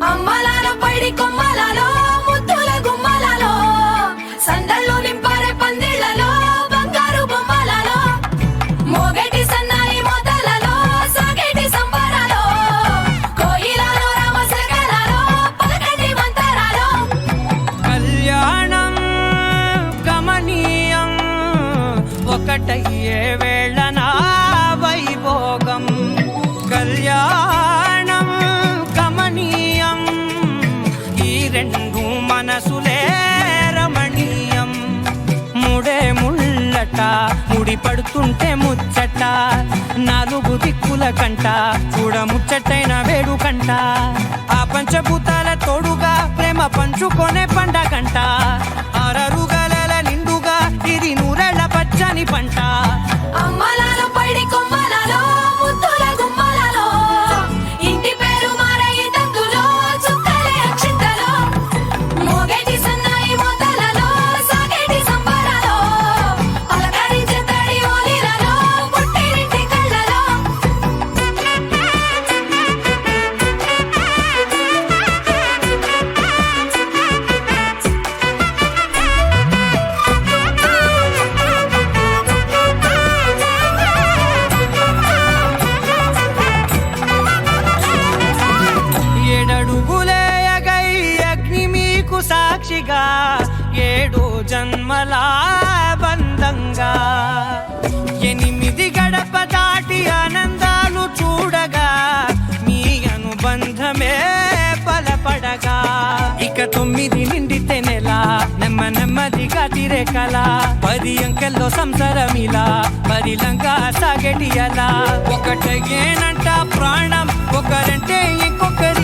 అమ్మలాలో పైడి కొమ్మలలో ముద్దుల గుమ్మలలో సందళ్ళు నింపారే పందిళ్లలో బంగారు బొమ్మలలో మోగేటి సన్నాయి మోతలలో సాగేటి సంబరాలో కోయిలలో రామశకలలో పలకటి మంతరాలో కళ్యాణం గమనీయం ఒకటయ్యే వేళ నా వైభోగం కళ్యాణం గమనీయం ఈ రెండు మనసులే రమణీయం ముడే ముళ్ళట ముడి పడుతుంటే ముచ్చట నాలుగు దిక్కుల కంట చూడ ముచ్చటైన వేడుకంట ఆ పంచభూతాల తోడుగా ప్రేమ పంచుకొనే పండగంట ఆరరుగల నిండుగా ఇది నూరెళ్ళ పచ్చని పంట అమ్మలాలో పైడి కొమ్మలలో ముద్దుల గుమ్మలలో ఇంటి పేరు మారయి తందులో చుక్కలే అక్షింతలో మోగేటి సన్నాయి మోతలలో సాగేటి సంబరాలో పలకరించే తడి ఓలిలలో పుట్టినింటి కళ్ళలో ఏడడుగులే ఎగై అగ్ని మీకు సాక్షిగా ఏడు జన్మల బంధంగా ఎనిమిది గడప దాటి ఆనందాలు చూడగా మీ అనుబంధమే బలపడగా ఇక 9 నిండితే నెల నెమ్మదిగా తిరేకల 10 అంకెల్లో సంసారమిలా పరిలంగా సాగటి అలా ఒకటేనంట ప్రాణం ఒకరంటే ఇంకొకరు